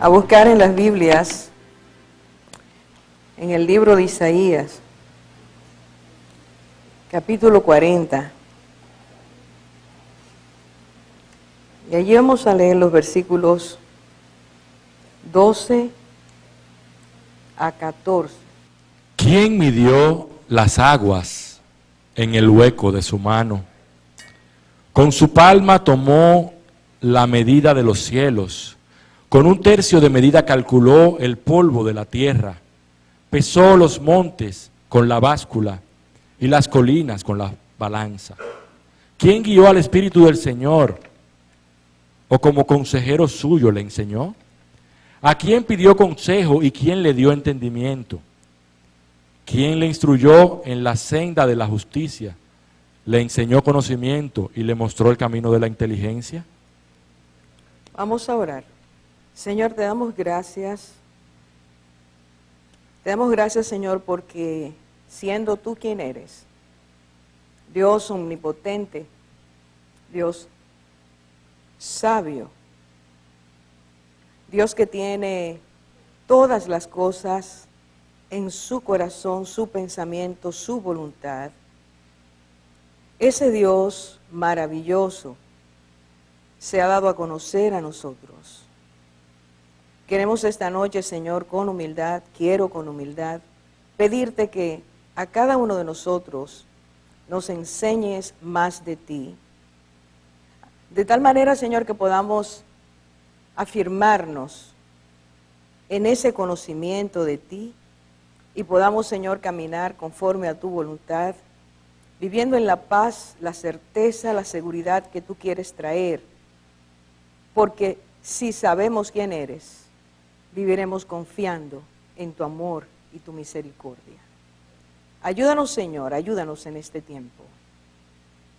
a buscar en las Biblias, en el libro de Isaías, capítulo 40. Y allí vamos a leer los versículos 12 a 14. ¿Quién midió las aguas en el hueco de su mano? Con su palma tomó la medida de los cielos. Con un tercio de medida calculó el polvo de la tierra. Pesó los montes con la báscula y las colinas con la balanza. ¿Quién guió al Espíritu del Señor? ¿O como consejero suyo le enseñó? ¿A quién pidió consejo y quién le dio entendimiento? ¿Quién le instruyó en la senda de la justicia? ¿Le enseñó conocimiento y le mostró el camino de la inteligencia? Vamos a orar. Señor, te damos gracias. Te damos gracias, Señor, porque siendo tú quien eres, Dios omnipotente, Dios sabio, Dios que tiene todas las cosas en su corazón, su pensamiento, su voluntad, ese Dios maravilloso se ha dado a conocer a nosotros. Queremos esta noche, Señor, con humildad, quiero con humildad, pedirte que a cada uno de nosotros nos enseñes más de ti. De tal manera, Señor, que podamos afirmarnos en ese conocimiento de ti y podamos, Señor, caminar conforme a tu voluntad, viviendo en la paz, la certeza, la seguridad que tú quieres traer. Porque si sabemos quién eres, viviremos confiando en tu amor y tu misericordia. Ayúdanos, Señor, ayúdanos en este tiempo.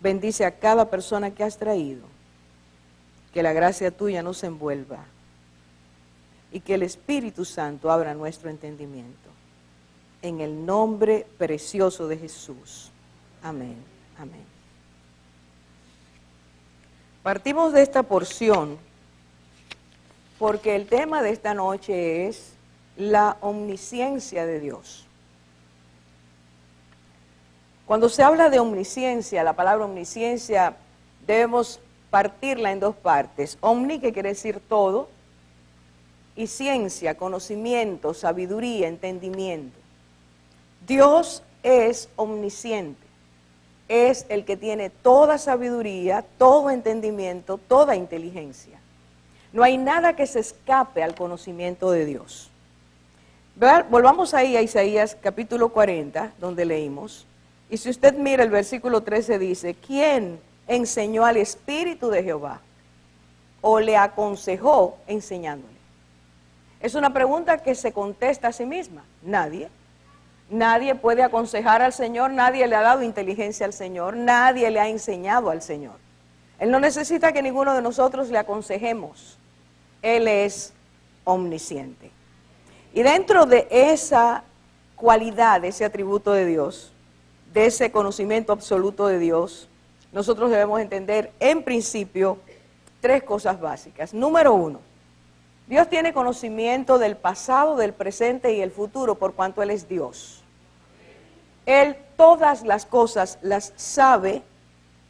Bendice a cada persona que has traído. Que la gracia tuya nos envuelva y que el Espíritu Santo abra nuestro entendimiento. En el nombre precioso de Jesús. Amén. Amén. Partimos de esta porción porque el tema de esta noche es la omnisciencia de Dios. Cuando se habla de omnisciencia, la palabra omnisciencia debemos partirla en dos partes. Omni, que quiere decir todo, y ciencia, conocimiento, sabiduría, entendimiento. Dios es omnisciente, es el que tiene toda sabiduría, todo entendimiento, toda inteligencia. No hay nada que se escape al conocimiento de Dios. Volvamos ahí a Isaías capítulo 40, donde leímos, y si usted mira el versículo 13 dice, ¿quién enseñó al Espíritu de Jehová o le aconsejó enseñándole? Es una pregunta que se contesta a sí misma. Nadie. Nadie puede aconsejar al Señor, nadie le ha dado inteligencia al Señor, nadie le ha enseñado al Señor. Él no necesita que ninguno de nosotros le aconsejemos. Él es omnisciente. Y dentro de esa cualidad, de ese atributo de Dios, de ese conocimiento absoluto de Dios, nosotros debemos entender en principio tres cosas básicas. Número uno, Dios tiene conocimiento del pasado, del presente y el futuro, por cuanto Él es Dios. Él todas las cosas las sabe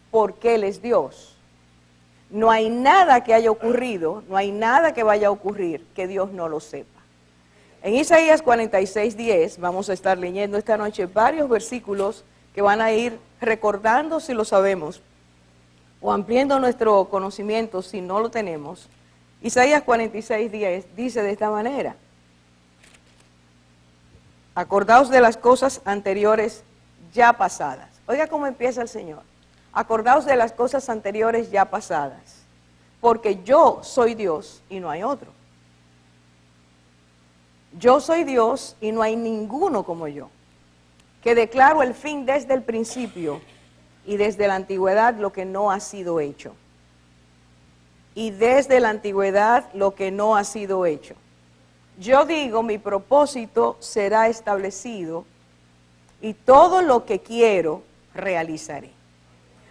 porque Él es Dios. No hay nada que haya ocurrido, no hay nada que vaya a ocurrir que Dios no lo sepa. En Isaías 46:10 vamos a estar leyendo esta noche varios versículos que van a ir recordando si lo sabemos o ampliando nuestro conocimiento si no lo tenemos. Isaías 46:10 dice de esta manera: acordaos de las cosas anteriores ya pasadas. Oiga cómo empieza el Señor. Acordaos de las cosas anteriores ya pasadas, porque yo soy Dios y no hay otro. Yo soy Dios y no hay ninguno como yo, que declaro el fin desde el principio y desde la antigüedad lo que no ha sido hecho. Y desde la antigüedad lo que no ha sido hecho. Yo digo, mi propósito será establecido y todo lo que quiero realizaré.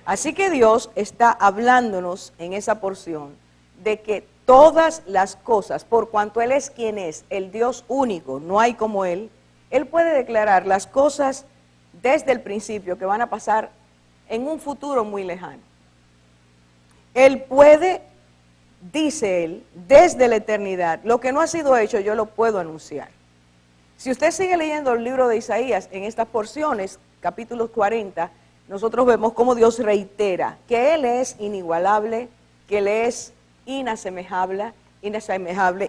Así que Dios está hablándonos en esa porción de que todas las cosas, por cuanto Él es quien es, el Dios único, no hay como Él puede declarar las cosas desde el principio que van a pasar en un futuro muy lejano. Él puede, dice Él, desde la eternidad, lo que no ha sido hecho yo lo puedo anunciar. Si usted sigue leyendo el libro de Isaías, en estas porciones, capítulos 40, nosotros vemos cómo Dios reitera que Él es inigualable, que Él es inasemejable,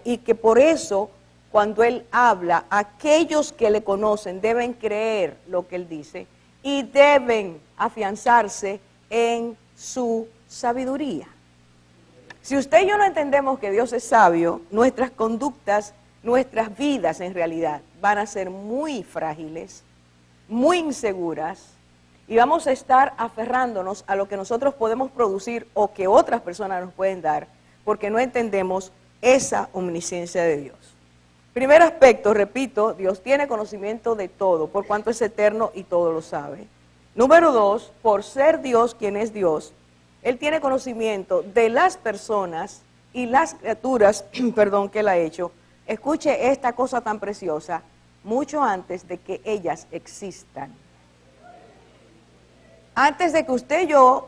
y que por eso cuando Él habla, aquellos que le conocen deben creer lo que Él dice y deben afianzarse en su sabiduría. Si usted y yo no entendemos que Dios es sabio, nuestras conductas, nuestras vidas en realidad van a ser muy frágiles, muy inseguras, y vamos a estar aferrándonos a lo que nosotros podemos producir o que otras personas nos pueden dar, porque no entendemos esa omnisciencia de Dios. Primer aspecto, repito, Dios tiene conocimiento de todo, por cuanto es eterno y todo lo sabe. Número dos, por ser Dios quien es Dios, Él tiene conocimiento de las personas y las criaturas, que Él ha hecho. Escuche esta cosa tan preciosa, mucho antes de que ellas existan. Antes de que usted y yo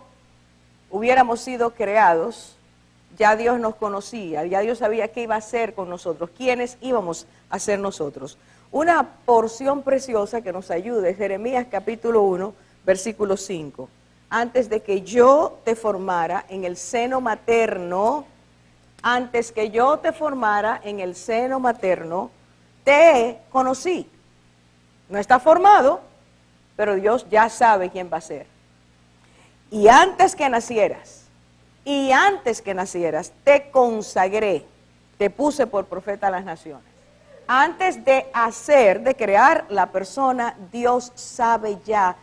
hubiéramos sido creados, ya Dios nos conocía, ya Dios sabía qué iba a hacer con nosotros, quiénes íbamos a ser nosotros. Una porción preciosa que nos ayude es Jeremías capítulo 1, versículo 5. Antes de que yo te formara en el seno materno, antes que yo te formara en el seno materno, te conocí. No está formado, pero Dios ya sabe quién va a ser. Y antes que nacieras, te consagré, te puse por profeta a las naciones. Antes de crear la persona, Dios sabe ya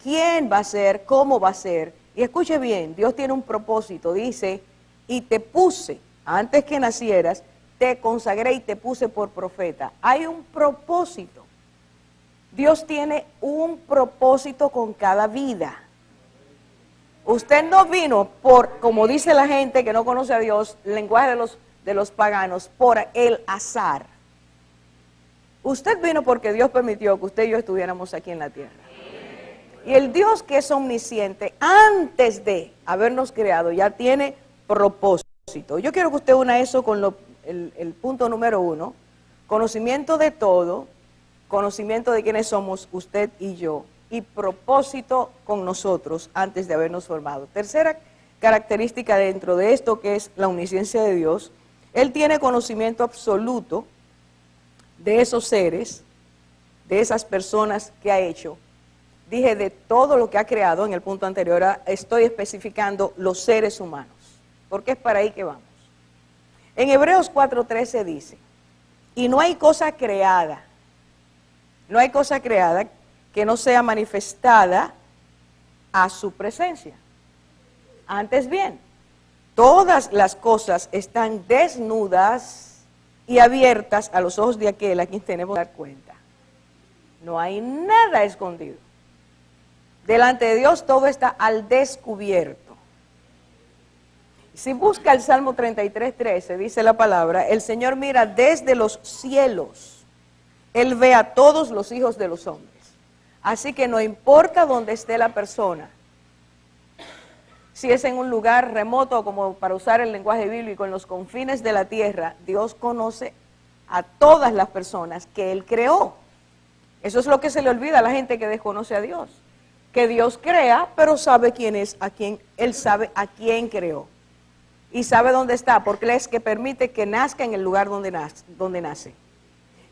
quién va a ser, cómo va a ser. Y escuche bien, Dios tiene un propósito, dice, y te puse, antes que nacieras, te consagré y te puse por profeta. Hay un propósito. Dios tiene un propósito con cada vida. Usted no vino por, como dice la gente que no conoce a Dios, el lenguaje de los paganos, por el azar. Usted vino porque Dios permitió que usted y yo estuviéramos aquí en la tierra. Y el Dios que es omnisciente, antes de habernos creado, ya tiene propósito. Yo quiero que usted una eso con el punto número 1, conocimiento de todo, conocimiento de quiénes somos usted y yo, y propósito con nosotros antes de habernos formado. Tercera característica dentro de esto que es la omnisciencia de Dios, Él tiene conocimiento absoluto de esos seres, de esas personas que ha hecho. Dije de todo lo que ha creado en el punto anterior, ahora estoy especificando los seres humanos, porque es para ahí que vamos. En Hebreos 4:13 dice, y no hay cosa creada que no sea manifestada a su presencia. Antes bien, todas las cosas están desnudas y abiertas a los ojos de aquel a quien tenemos que dar cuenta. No hay nada escondido. Delante de Dios todo está al descubierto. Si busca el Salmo 33:13, dice la palabra, el Señor mira desde los cielos, Él ve a todos los hijos de los hombres. Así que no importa dónde esté la persona, si es en un lugar remoto, como para usar el lenguaje bíblico, en los confines de la tierra, Dios conoce a todas las personas que Él creó. Eso es lo que se le olvida a la gente que desconoce a Dios, que Dios crea, pero sabe quién es, Él sabe a quién creó. Y sabe dónde está, porque Él es que permite que nazca en el lugar donde nace.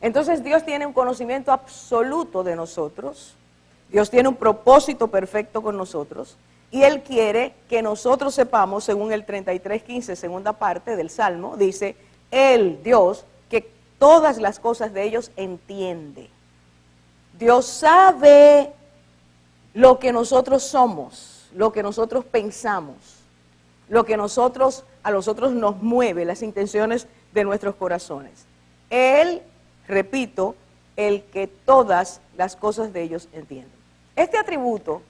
Entonces Dios tiene un conocimiento absoluto de nosotros. Dios tiene un propósito perfecto con nosotros y Él quiere que nosotros sepamos, según el 33:15, segunda parte del Salmo, dice, Él, Dios, que todas las cosas de ellos entiende. Dios sabe lo que nosotros somos, lo que nosotros pensamos, lo que a nosotros nos mueve, las intenciones de nuestros corazones. Él, repito, el que todas las cosas de ellos entiende. Este atributo,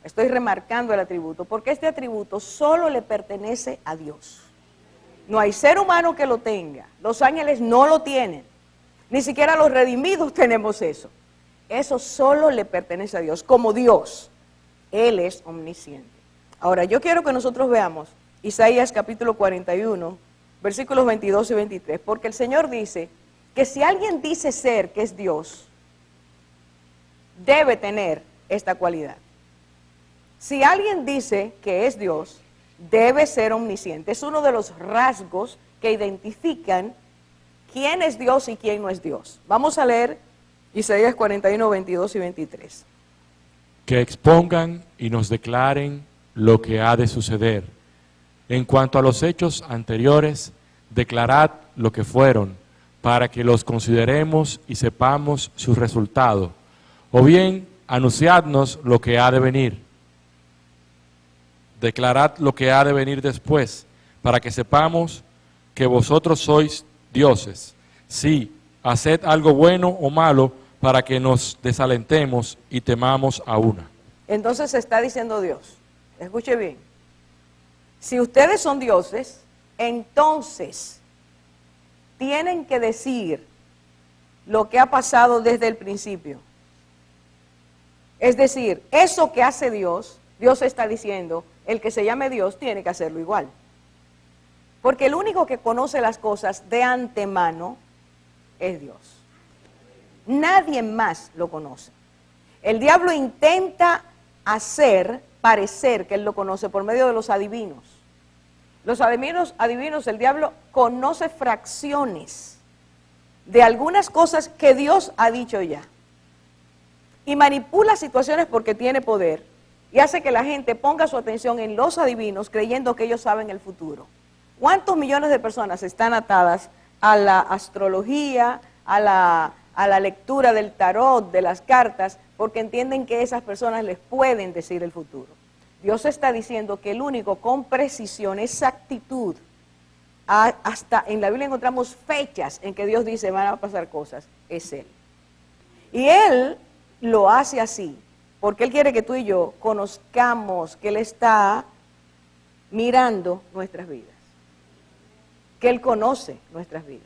estoy remarcando el atributo, porque este atributo solo le pertenece a Dios. No hay ser humano que lo tenga. Los ángeles no lo tienen. Ni siquiera los redimidos tenemos eso. Eso solo le pertenece a Dios, como Dios. Él es omnisciente. Ahora, yo quiero que nosotros veamos Isaías capítulo 41, versículos 22 y 23, porque el Señor dice que si alguien dice ser que es Dios, debe tener esta cualidad. Si alguien dice que es Dios, debe ser omnisciente. Es uno de los rasgos que identifican quién es Dios y quién no es Dios. Vamos a leer Isaías 41, 22 y 23. Que expongan y nos declaren lo que ha de suceder. En cuanto a los hechos anteriores, declarad lo que fueron, para que los consideremos y sepamos su resultado. O bien, anunciadnos lo que ha de venir. Declarad lo que ha de venir después, para que sepamos que vosotros sois dioses. Sí, haced algo bueno o malo, para que nos desalentemos y temamos a una. Entonces está diciendo Dios, escuche bien, si ustedes son dioses, entonces tienen que decir lo que ha pasado desde el principio. Es decir, eso que hace Dios, Dios está diciendo, el que se llame Dios tiene que hacerlo igual. Porque el único que conoce las cosas de antemano es Dios. Nadie más lo conoce. El diablo intenta hacer parecer que él lo conoce por medio de los adivinos. Los adivinos, el diablo conoce fracciones de algunas cosas que Dios ha dicho ya. Y manipula situaciones porque tiene poder y hace que la gente ponga su atención en los adivinos creyendo que ellos saben el futuro. ¿Cuántos millones de personas están atadas a la astrología, a la lectura del tarot, de las cartas, porque entienden que esas personas les pueden decir el futuro? Dios está diciendo que el único con precisión, exactitud, hasta en la Biblia encontramos fechas en que Dios dice van a pasar cosas, es Él. Y Él lo hace así, porque Él quiere que tú y yo conozcamos que Él está mirando nuestras vidas, que Él conoce nuestras vidas,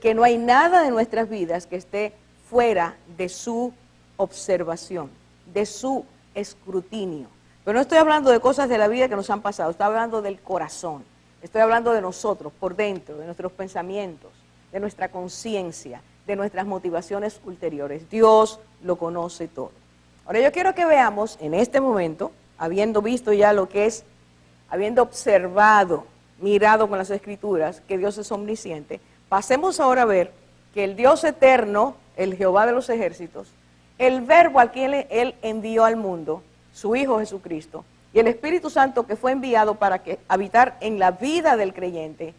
que no hay nada de nuestras vidas que esté fuera de su observación, de su escrutinio. Pero no estoy hablando de cosas de la vida que nos han pasado, estoy hablando del corazón, estoy hablando de nosotros por dentro, de nuestros pensamientos, de nuestra conciencia, de nuestras motivaciones ulteriores. Dios lo conoce todo. Ahora yo quiero que veamos en este momento, habiendo visto ya lo que es, habiendo observado, mirado con las Escrituras, que Dios es omnisciente, pasemos ahora a ver que el Dios eterno, el Jehová de los ejércitos, el verbo al quien Él envió al mundo, su Hijo Jesucristo, y el Espíritu Santo que fue enviado para habitar en la vida del creyente,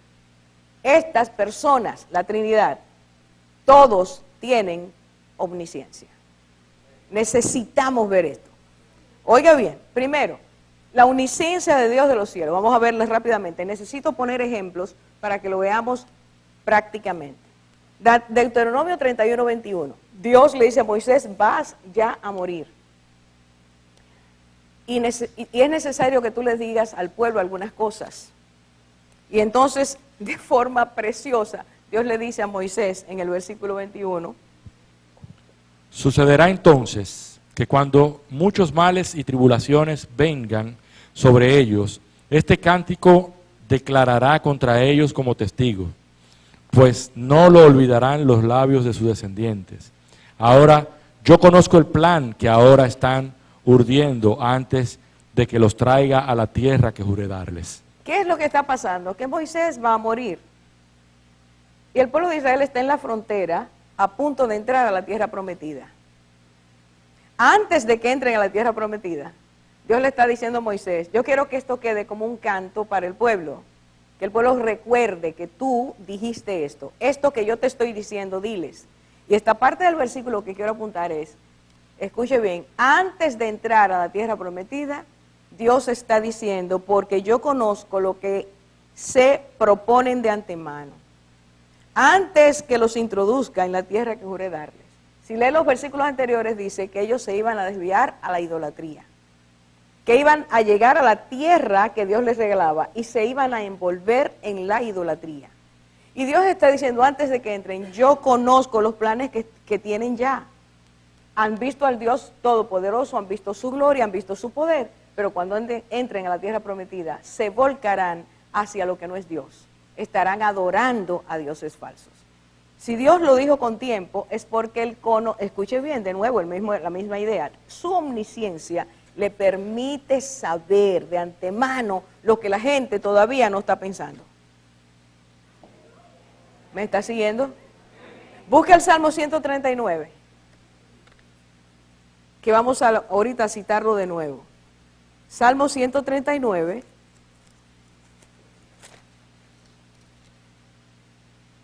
estas personas, la Trinidad, todos tienen omnisciencia. Necesitamos ver esto. Oiga bien, primero, la omnisciencia de Dios de los cielos. Vamos a verles rápidamente. Necesito poner ejemplos para que lo veamos prácticamente. Deuteronomio 31, 21. Dios le dice a Moisés, vas ya a morir. Y es necesario que tú les digas al pueblo algunas cosas. Y entonces, de forma preciosa, Dios le dice a Moisés en el versículo 21. Sucederá entonces que cuando muchos males y tribulaciones vengan sobre ellos, este cántico declarará contra ellos como testigo, pues no lo olvidarán los labios de sus descendientes. Ahora, yo conozco el plan que ahora están urdiendo antes de que los traiga a la tierra que juré darles. ¿Qué es lo que está pasando? Que Moisés va a morir. Y el pueblo de Israel está en la frontera, a punto de entrar a la tierra prometida. Antes de que entren a la tierra prometida, Dios le está diciendo a Moisés, yo quiero que esto quede como un canto para el pueblo. Que el pueblo recuerde que tú dijiste esto. Esto que yo te estoy diciendo, diles. Y esta parte del versículo que quiero apuntar es, escuche bien, antes de entrar a la tierra prometida, Dios está diciendo, porque yo conozco lo que se proponen de antemano, antes que los introduzca en la tierra que juré darles. Si lee los versículos anteriores, dice que ellos se iban a desviar a la idolatría. que iban a llegar a la tierra que Dios les regalaba y se iban a envolver en la idolatría. Y Dios está diciendo, antes de que entren, yo conozco los planes que tienen ya. Han visto al Dios Todopoderoso, han visto su gloria, han visto su poder, pero cuando entren a la tierra prometida, se volcarán hacia lo que no es Dios. Estarán adorando a dioses falsos. Si Dios lo dijo con tiempo, es porque Él escuche bien, de nuevo, la misma idea, su omnisciencia le permite saber de antemano lo que la gente todavía no está pensando. ¿Me está siguiendo? Busca el Salmo 139, que vamos ahorita a citarlo de nuevo. Salmo 139,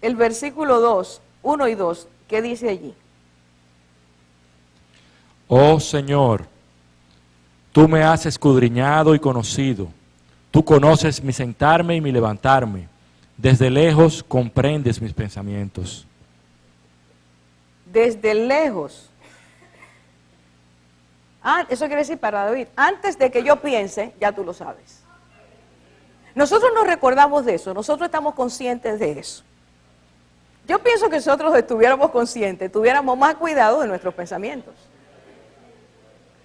el versículo 2, 1 y 2, ¿qué dice allí? Oh Señor, tú me has escudriñado y conocido. Tú conoces mi sentarme y mi levantarme. Desde lejos comprendes mis pensamientos. Desde lejos. Eso quiere decir para David, antes de que yo piense, ya tú lo sabes. Nosotros nos recordamos de eso, nosotros estamos conscientes de eso. Yo pienso que si nosotros estuviéramos conscientes, tuviéramos más cuidado de nuestros pensamientos.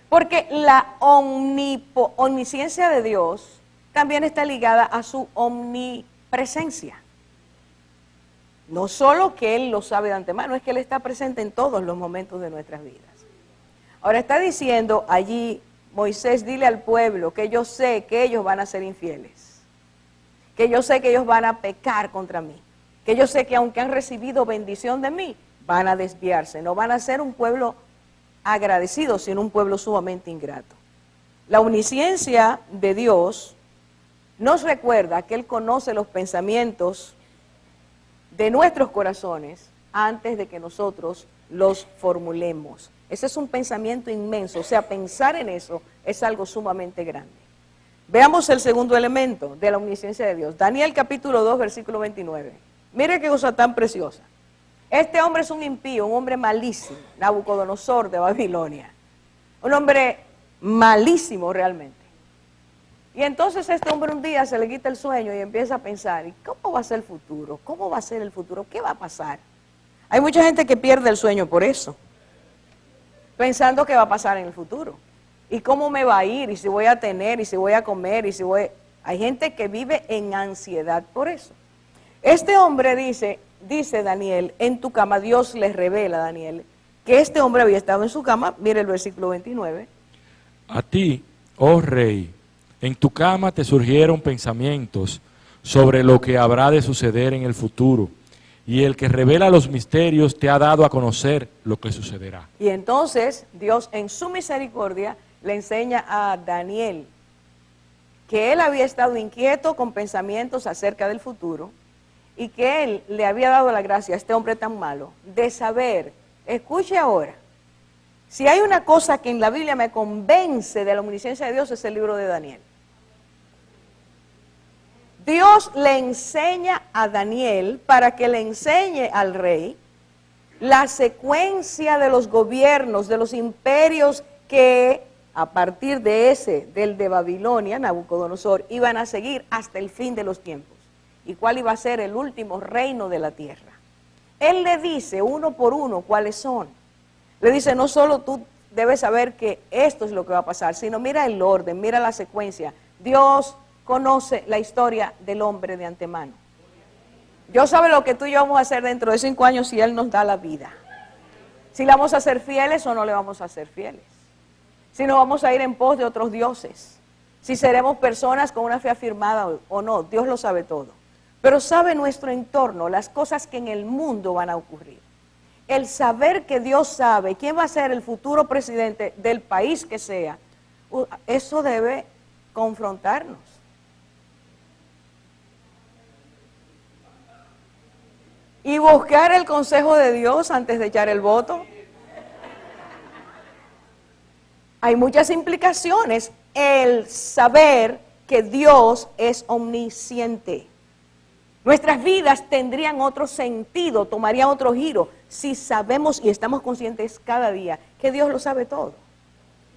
Porque la omnisciencia de Dios también está ligada a su omnipresencia. No solo que Él lo sabe de antemano, es que Él está presente en todos los momentos de nuestras vidas. Ahora está diciendo allí Moisés, dile al pueblo que yo sé que ellos van a ser infieles, que yo sé que ellos van a pecar contra mí, que yo sé que aunque han recibido bendición de mí, van a desviarse, no van a ser un pueblo agradecido, sino un pueblo sumamente ingrato. La omnisciencia de Dios nos recuerda que Él conoce los pensamientos de nuestros corazones antes de que nosotros los formulemos. Ese es un pensamiento inmenso, o sea, pensar en eso es algo sumamente grande. Veamos el segundo elemento de la omnisciencia de Dios. Daniel capítulo 2, versículo 29. Mire qué cosa tan preciosa. Este hombre es un impío, un hombre malísimo, Nabucodonosor de Babilonia. Un hombre malísimo realmente. Y entonces este hombre un día se le quita el sueño y empieza a pensar, ¿y cómo va a ser el futuro? ¿Cómo va a ser el futuro? ¿Qué va a pasar? Hay mucha gente que pierde el sueño por eso, pensando qué va a pasar en el futuro. ¿Y cómo me va a ir? ¿Y si voy a tener? ¿Y si voy a comer? ¿Y si voy...? Hay gente que vive en ansiedad por eso. Este hombre dice Daniel, en tu cama, Dios le revela a Daniel, que este hombre había estado en su cama, mire el versículo 29. A ti, oh rey, en tu cama te surgieron pensamientos sobre lo que habrá de suceder en el futuro, y el que revela los misterios te ha dado a conocer lo que sucederá. Y entonces Dios en su misericordia le enseña a Daniel que él había estado inquieto con pensamientos acerca del futuro y que él le había dado la gracia a este hombre tan malo de saber, escuche ahora, si hay una cosa que en la Biblia me convence de la omnisciencia de Dios es el libro de Daniel. Dios le enseña a Daniel para que le enseñe al rey la secuencia de los gobiernos, de los imperios que a partir de del de Babilonia, Nabucodonosor, iban a seguir hasta el fin de los tiempos. ¿Y cuál iba a ser el último reino de la tierra? Él le dice uno por uno cuáles son. Le dice, no solo tú debes saber que esto es lo que va a pasar, sino mira el orden, mira la secuencia. Dios conoce la historia del hombre de antemano. Dios sabe lo que tú y yo vamos a hacer dentro de 5 años si Él nos da la vida. Si le vamos a ser fieles o no le vamos a ser fieles. Si nos vamos a ir en pos de otros dioses. Si seremos personas con una fe afirmada o no. Dios lo sabe todo. Pero sabe nuestro entorno, las cosas que en el mundo van a ocurrir. El saber que Dios sabe quién va a ser el futuro presidente del país que sea, eso debe confrontarnos. Y buscar el consejo de Dios antes de echar el voto. Hay muchas implicaciones el saber que Dios es omnisciente. Nuestras vidas tendrían otro sentido, tomarían otro giro, si sabemos y estamos conscientes cada día que Dios lo sabe todo.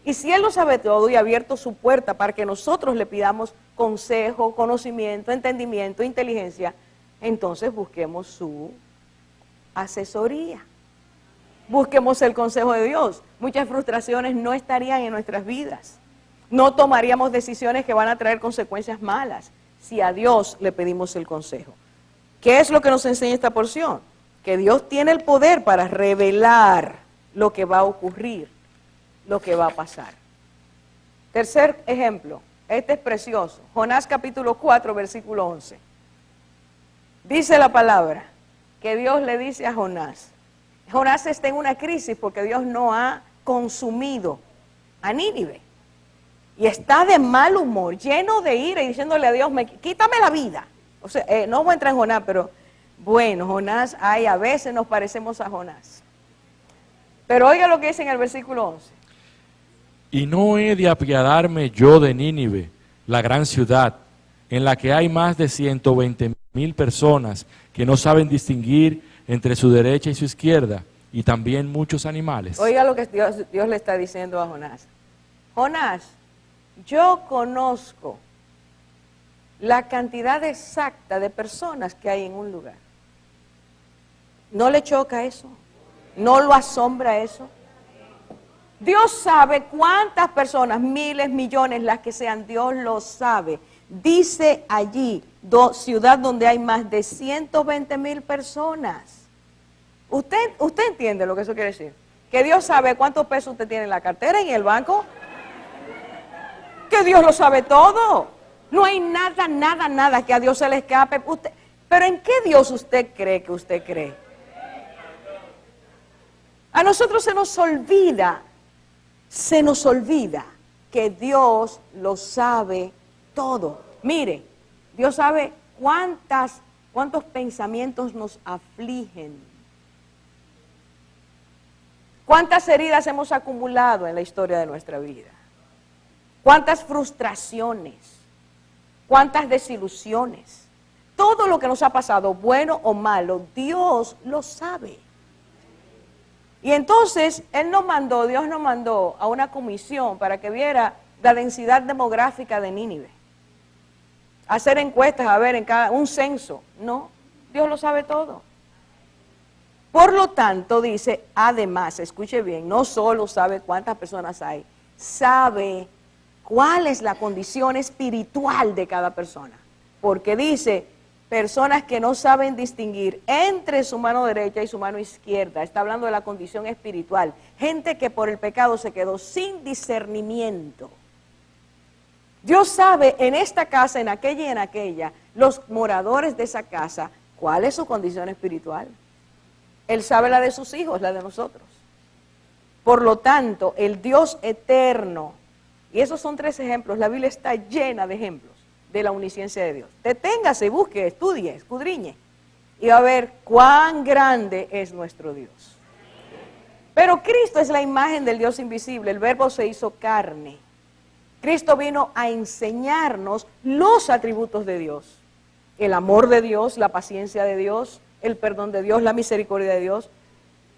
Y si Él lo sabe todo y ha abierto su puerta para que nosotros le pidamos consejo, conocimiento, entendimiento, inteligencia, entonces busquemos su asesoría. Busquemos el consejo de Dios. Muchas frustraciones no estarían en nuestras vidas. No tomaríamos decisiones que van a traer consecuencias malas si a Dios le pedimos el consejo. ¿Qué es lo que nos enseña esta porción? Que Dios tiene el poder para revelar lo que va a ocurrir, lo que va a pasar. Tercer ejemplo, este es precioso. Jonás capítulo 4, versículo 11. Dice la palabra que Dios le dice a Jonás. Jonás está en una crisis porque Dios no ha consumido a Nínive. Y está de mal humor, lleno de ira y diciéndole a Dios, quítame la vida. O sea, no voy a entrar en Jonás, pero bueno, Jonás, a veces nos parecemos a Jonás. Pero oiga lo que dice en el versículo 11. Y no he de apiadarme yo de Nínive, la gran ciudad, en la que hay más de 120,000 personas que no saben distinguir entre su derecha y su izquierda, y también muchos animales. Oiga lo que Dios le está diciendo a Jonás. Jonás, yo conozco la cantidad exacta de personas que hay en un lugar. ¿No le choca eso? ¿No lo asombra eso? Dios sabe cuántas personas, miles, millones, las que sean, Dios lo sabe. Dice allí, ciudad donde hay más de 120,000 personas. ¿Usted entiende lo que eso quiere decir? Que Dios sabe cuántos pesos usted tiene en la cartera y en el banco. Que Dios lo sabe todo. No hay nada que a Dios se le escape. ¿Pero en qué Dios usted cree que usted cree? A nosotros se nos olvida que Dios lo sabe todo. Mire, Dios sabe cuántos pensamientos nos afligen. Cuántas heridas hemos acumulado en la historia de nuestra vida. Cuántas frustraciones, cuántas desilusiones. Todo lo que nos ha pasado, bueno o malo, Dios lo sabe. Y entonces Dios nos mandó a una comisión para que viera la densidad demográfica de Nínive. Hacer encuestas, a ver, un censo. No, Dios lo sabe todo. Por lo tanto, dice, además, escuche bien, no solo sabe cuántas personas hay, sabe cuál es la condición espiritual de cada persona. Porque dice, personas que no saben distinguir entre su mano derecha y su mano izquierda. Está hablando de la condición espiritual. Gente que por el pecado se quedó sin discernimiento. Dios sabe en esta casa, en aquella y en aquella, los moradores de esa casa, cuál es su condición espiritual. Él sabe la de sus hijos, la de nosotros. Por lo tanto, el Dios eterno, y esos son 3 ejemplos, la Biblia está llena de ejemplos de la omnisciencia de Dios. Deténgase, busque, estudie, escudriñe, y va a ver cuán grande es nuestro Dios. Pero Cristo es la imagen del Dios invisible, el Verbo se hizo carne. Cristo vino a enseñarnos los atributos de Dios, el amor de Dios, la paciencia de Dios, el perdón de Dios, la misericordia de Dios,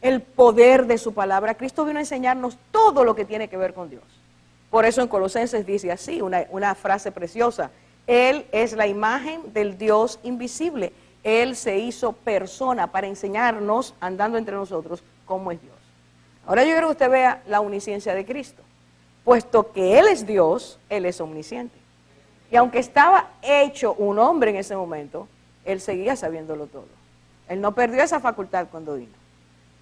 el poder de su palabra. Cristo vino a enseñarnos todo lo que tiene que ver con Dios. Por eso en Colosenses dice así, una frase preciosa: Él es la imagen del Dios invisible. Él se hizo persona para enseñarnos, andando entre nosotros, cómo es Dios. Ahora yo quiero que usted vea la omnisciencia de Cristo. Puesto que Él es Dios, Él es omnisciente. Y aunque estaba hecho un hombre en ese momento, Él seguía sabiéndolo todo. Él no perdió esa facultad cuando vino.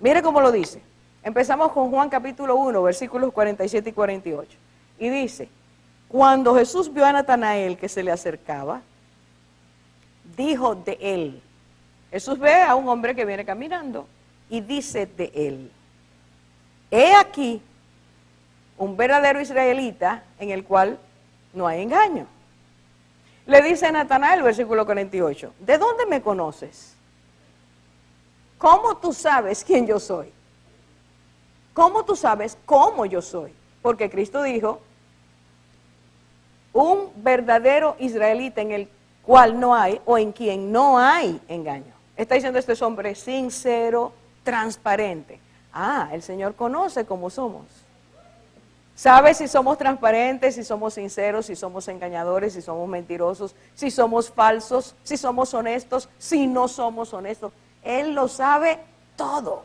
Mire cómo lo dice. Empezamos con Juan capítulo 1, versículos 47 y 48. Y dice, cuando Jesús vio a Natanael que se le acercaba, dijo de él. Jesús ve a un hombre que viene caminando y dice de él, he aquí un verdadero israelita en el cual no hay engaño. Le dice a Natanael, versículo 48, ¿de dónde me conoces? ¿Cómo tú sabes quién yo soy? ¿Cómo tú sabes cómo yo soy? Porque Cristo dijo, un verdadero israelita en el cual no hay, o en quien no hay engaño. Está diciendo este es hombre sincero, transparente. Ah, el Señor conoce cómo somos. Sabe si somos transparentes, si somos sinceros, si somos engañadores, si somos mentirosos, si somos falsos, si somos honestos, si no somos honestos. Él lo sabe todo.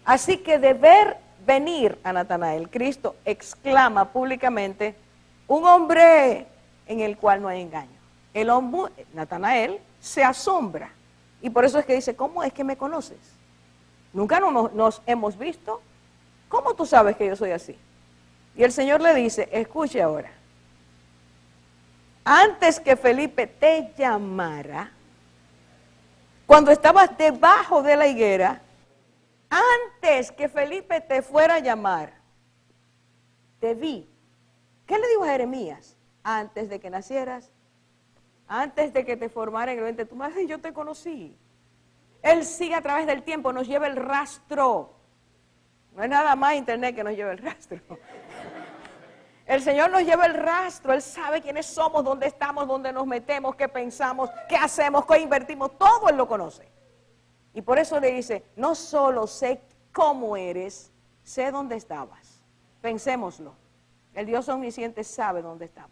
Así que de ver venir a Natanael, Cristo exclama públicamente, un hombre en el cual no hay engaño. El hombre, Natanael, se asombra. Y por eso es que dice, ¿cómo es que me conoces? ¿Nunca nos hemos visto? ¿Cómo tú sabes que yo soy así? Y el Señor le dice, escuche ahora, antes que Felipe te llamara, cuando estabas debajo de la higuera, antes que Felipe te fuera a llamar, te vi. ¿Qué le dijo a Jeremías? Antes de que nacieras, antes de que te formara en el vientre de tu madre, yo te conocí. Él sigue a través del tiempo, nos lleva el rastro. No es nada más internet que nos lleva el rastro. El Señor nos lleva el rastro, Él sabe quiénes somos, dónde estamos, dónde nos metemos, qué pensamos, qué hacemos, qué invertimos, todo Él lo conoce. Y por eso le dice, no solo sé cómo eres, sé dónde estabas. Pensémoslo, el Dios omnisciente sabe dónde estamos.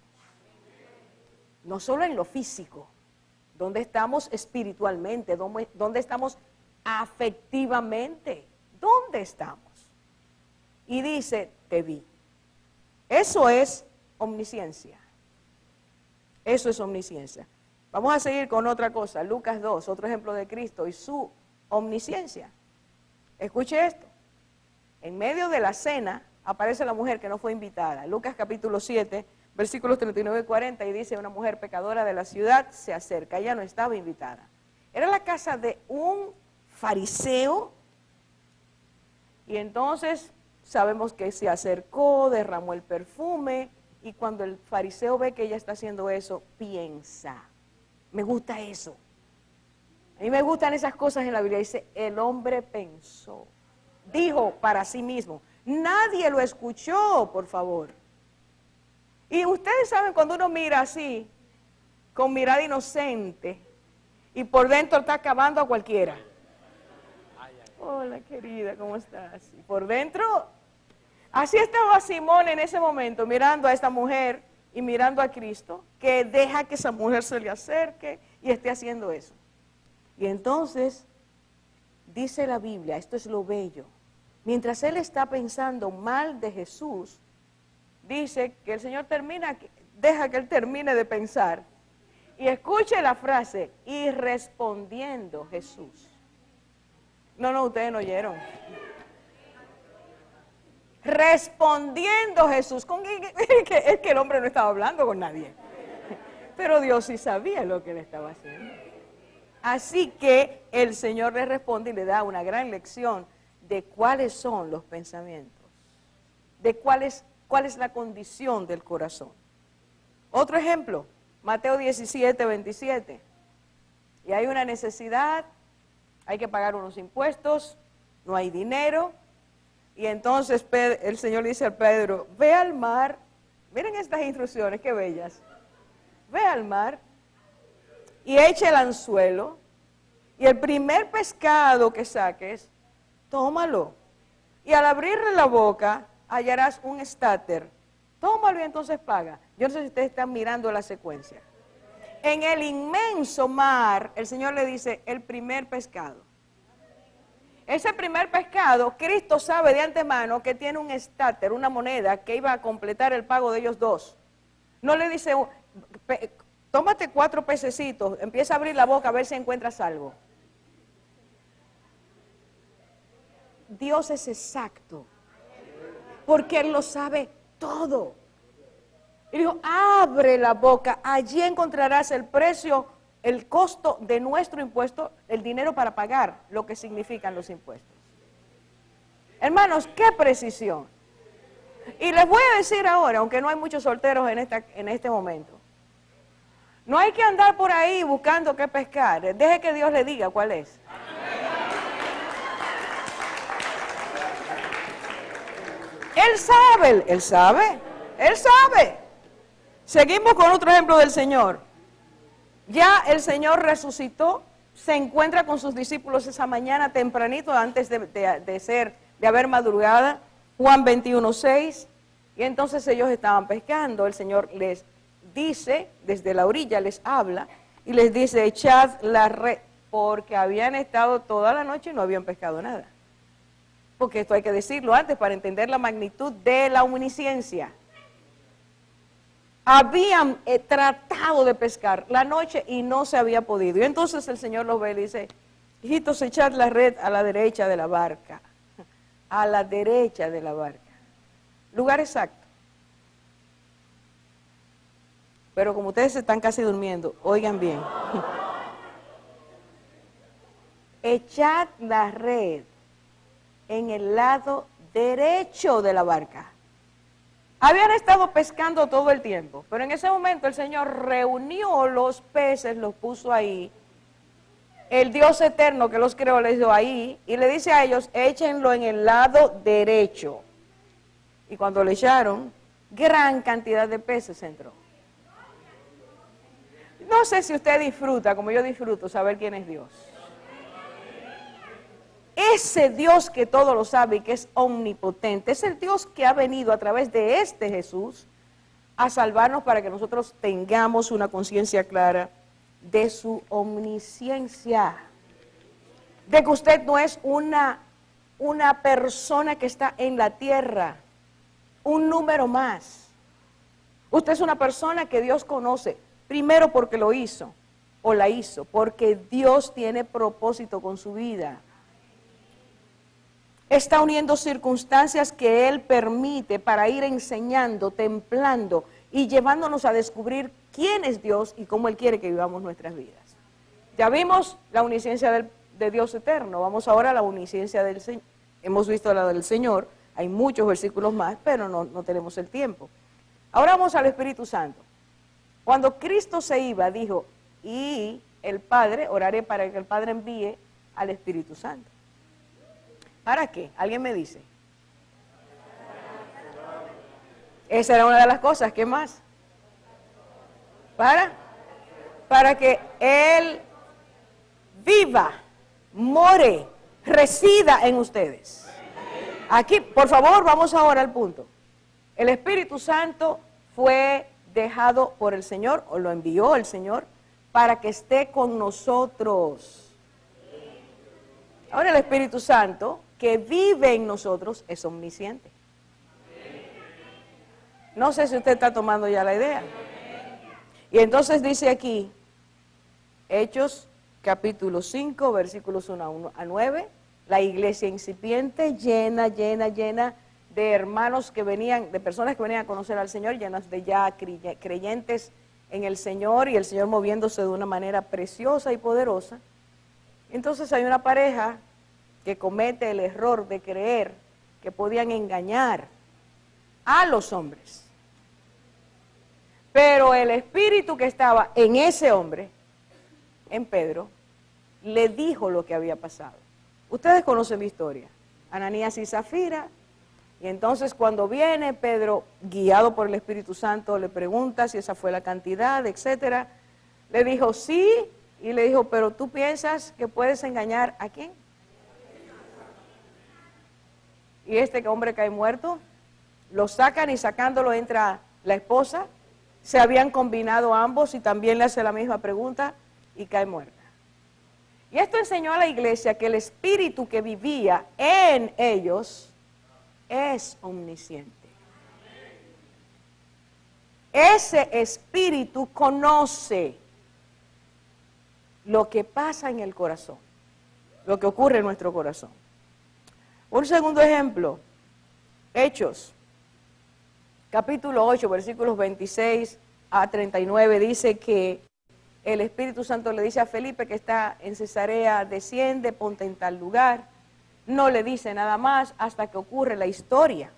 No solo en lo físico, dónde estamos espiritualmente, dónde estamos afectivamente, dónde estamos. Y dice, te vi. Eso es omnisciencia. Eso es omnisciencia. Vamos a seguir con otra cosa. Lucas 2, otro ejemplo de Cristo y su omnisciencia. Escuche esto. En medio de la cena aparece la mujer que no fue invitada. Lucas capítulo 7, versículos 39 y 40, y dice, una mujer pecadora de la ciudad se acerca. Ella no estaba invitada. Era la casa de un fariseo. Y entonces sabemos que se acercó, derramó el perfume, y cuando el fariseo ve que ella está haciendo eso, piensa, me gusta eso. A mí me gustan esas cosas en la Biblia. Dice, el hombre pensó, dijo para sí mismo. Nadie lo escuchó, por favor. Y ustedes saben cuando uno mira así, con mirada inocente, y por dentro está acabando a cualquiera. Hola querida, ¿cómo estás? Y por dentro, así estaba Simón en ese momento, mirando a esta mujer y mirando a Cristo, que deja que esa mujer se le acerque y esté haciendo eso. Y entonces, dice la Biblia, esto es lo bello, mientras él está pensando mal de Jesús, dice que el Señor deja que él termine de pensar, y escuche la frase, y respondiendo Jesús. No, ustedes no oyeron. Respondiendo Jesús, es que el hombre no estaba hablando con nadie, pero Dios sí sabía lo que le estaba haciendo. Así que el Señor le responde y le da una gran lección de cuáles son los pensamientos, de cuál es la condición del corazón. Otro ejemplo, Mateo 17, 27. Y hay una necesidad, hay que pagar unos impuestos, no hay dinero. Y entonces el Señor le dice a Pedro, ve al mar, miren estas instrucciones, qué bellas. Ve al mar y echa el anzuelo, y el primer pescado que saques, tómalo. Y al abrirle la boca, hallarás un estáter. Tómalo y entonces paga. Yo no sé si ustedes están mirando la secuencia. En el inmenso mar, el Señor le dice, el primer pescado. Ese primer pescado, Cristo sabe de antemano que tiene un estáter, una moneda que iba a completar el pago de ellos dos. No le dice, tómate 4 pececitos, empieza a abrir la boca a ver si encuentras algo. Dios es exacto, porque Él lo sabe todo. Y dijo, abre la boca, allí encontrarás el precio, el costo de nuestro impuesto, el dinero para pagar lo que significan los impuestos. Hermanos, qué precisión. Y les voy a decir ahora, aunque no hay muchos solteros en este momento, no hay que andar por ahí buscando qué pescar, deje que Dios le diga cuál es. Él sabe. Seguimos con otro ejemplo del Señor. Ya el Señor resucitó, se encuentra con sus discípulos esa mañana tempranito antes de haber madrugada, Juan 21:6, Y entonces ellos estaban pescando, el Señor les dice, desde la orilla les habla, y les dice, echad la red, porque habían estado toda la noche y no habían pescado nada. Porque esto hay que decirlo antes para entender la magnitud de la omnisciencia. Habían tratado de pescar la noche y no se había podido. Y entonces el Señor los ve y le dice, hijitos, echad la red a la derecha de la barca. A la derecha de la barca. Lugar exacto. Pero como ustedes están casi durmiendo, oigan bien. Echad la red en el lado derecho de la barca. Habían estado pescando todo el tiempo, pero en ese momento el Señor reunió los peces, los puso ahí. El Dios eterno que los creó les dio ahí y le dice a ellos, échenlo en el lado derecho. Y cuando le echaron, gran cantidad de peces entró. No sé si usted disfruta, como yo disfruto, saber quién es Dios. Ese Dios que todo lo sabe y que es omnipotente, es el Dios que ha venido a través de este Jesús a salvarnos para que nosotros tengamos una conciencia clara de su omnisciencia. De que usted no es una persona que está en la tierra, un número más. Usted es una persona que Dios conoce, primero porque lo hizo o la hizo, porque Dios tiene propósito con su vida. Está uniendo circunstancias que Él permite para ir enseñando, templando y llevándonos a descubrir quién es Dios y cómo Él quiere que vivamos nuestras vidas. Ya vimos la omnisciencia de Dios eterno, vamos ahora a la omnisciencia del Señor. Hemos visto la del Señor, hay muchos versículos más, pero no tenemos el tiempo. Ahora vamos al Espíritu Santo. Cuando Cristo se iba, dijo, y el Padre, oraré para que el Padre envíe al Espíritu Santo. ¿Para qué? ¿Alguien me dice? Esa era una de las cosas. ¿Qué más? Para que Él viva, more, resida en ustedes. Aquí, por favor, vamos ahora al punto. El Espíritu Santo fue dejado por el Señor, o lo envió el Señor, para que esté con nosotros. Ahora el Espíritu Santo, que vive en nosotros, es omnisciente. No sé si usted está tomando ya la idea. Y entonces dice aquí, Hechos capítulo 5, versículos 1 a 9, la iglesia incipiente, llena de hermanos que venían, de personas que venían a conocer al Señor, llenas de ya creyentes en el Señor y el Señor moviéndose de una manera preciosa y poderosa. Entonces hay una pareja que comete el error de creer que podían engañar a los hombres. Pero el espíritu que estaba en ese hombre, en Pedro, le dijo lo que había pasado. Ustedes conocen la historia, Ananías y Zafira, y entonces cuando viene Pedro, guiado por el Espíritu Santo, le pregunta si esa fue la cantidad, etcétera. Le dijo sí, y le dijo, pero ¿tú piensas que puedes engañar a quién? Y este hombre cae muerto, lo sacan y sacándolo entra la esposa, se habían combinado ambos y también le hace la misma pregunta y cae muerta. Y esto enseñó a la iglesia que el espíritu que vivía en ellos es omnisciente. Ese espíritu conoce lo que pasa en el corazón, lo que ocurre en nuestro corazón. Un segundo ejemplo, Hechos, capítulo 8, versículos 26 a 39, dice que el Espíritu Santo le dice a Felipe que está en Cesarea, desciende, ponte en tal lugar. No le dice nada más hasta que ocurre la historia.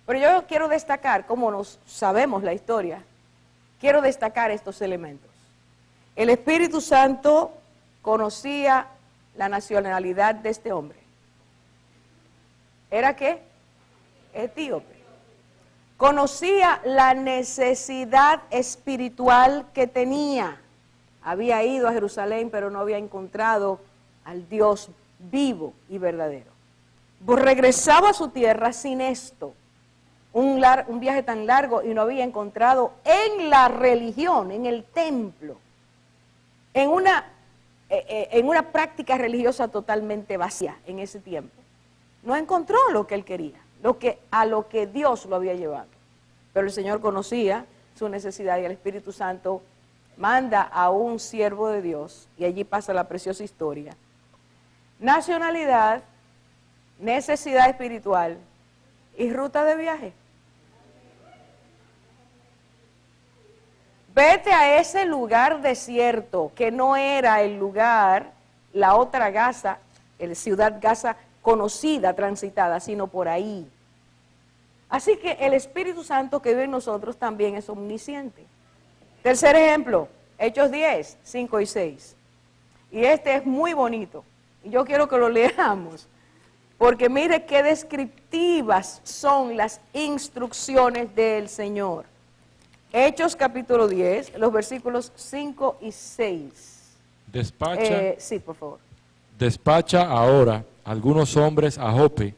Pero yo quiero destacar, como nos sabemos la historia, quiero destacar estos elementos. El Espíritu Santo conocía la nacionalidad de este hombre. ¿Era qué? Etíope. Conocía la necesidad espiritual que tenía. Había ido a Jerusalén, pero no había encontrado al Dios vivo y verdadero. Regresaba a su tierra sin esto. un viaje tan largo y no había encontrado en la religión, en el templo, en una práctica religiosa totalmente vacía en ese tiempo. No encontró lo que él quería, a lo que Dios lo había llevado. Pero el Señor conocía su necesidad y el Espíritu Santo manda a un siervo de Dios, y allí pasa la preciosa historia. Nacionalidad, necesidad espiritual y ruta de viaje. Vete a ese lugar desierto, que no era el lugar, la otra Gaza, la ciudad Gaza conocida, transitada, sino por ahí. Así que el Espíritu Santo que vive en nosotros también es omnisciente. Tercer ejemplo, Hechos 10, 5 y 6. Y este es muy bonito. Y yo quiero que lo leamos. Porque mire qué descriptivas son las instrucciones del Señor. Hechos capítulo 10, los versículos 5 y 6. Despacha. Sí, por favor. Despacha ahora algunos hombres a Jope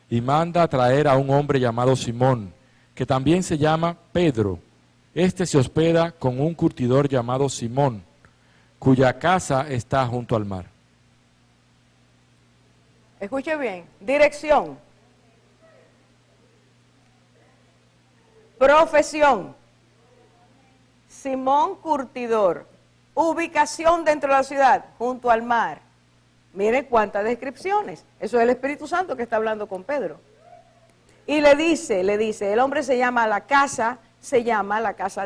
y manda a traer a un hombre llamado Simón, que también se llama Pedro. Este se hospeda con un curtidor llamado Simón, cuya casa está junto al mar. Escuche bien, dirección, profesión, Simón curtidor, ubicación dentro de la ciudad, junto al mar. Miren cuántas descripciones. Eso es el Espíritu Santo que está hablando con Pedro. Y le dice, el hombre se llama la casa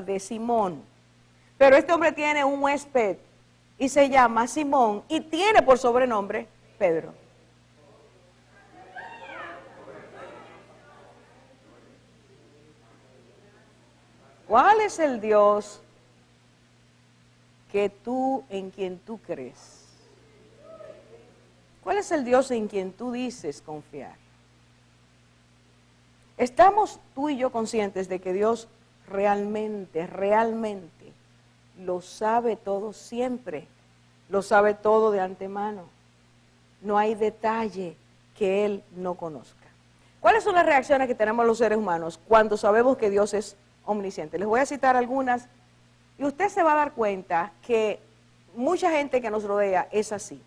de Simón. Pero este hombre tiene un huésped y se llama Simón y tiene por sobrenombre Pedro. ¿Cuál es el Dios en quien tú crees? ¿Cuál es el Dios en quien tú dices confiar? ¿Estamos tú y yo conscientes de que Dios realmente lo sabe todo siempre? Lo sabe todo de antemano. No hay detalle que Él no conozca. ¿Cuáles son las reacciones que tenemos los seres humanos cuando sabemos que Dios es omnisciente? Les voy a citar algunas y usted se va a dar cuenta que mucha gente que nos rodea es así.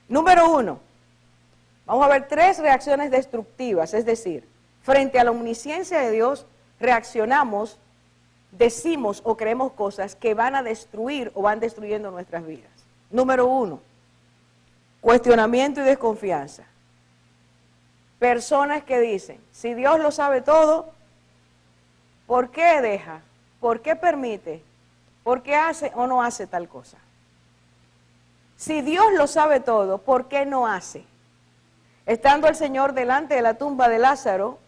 Número 1, vamos a ver 3 reacciones destructivas, es decir, frente a la omnisciencia de Dios reaccionamos, decimos o creemos cosas que van a destruir o van destruyendo nuestras vidas. Número 1, cuestionamiento y desconfianza. Personas que dicen, si Dios lo sabe todo, ¿por qué deja? ¿Por qué permite? ¿Por qué hace o no hace tal cosa? Si Dios lo sabe todo, ¿por qué no hace? Estando el Señor delante de la tumba de Lázaro,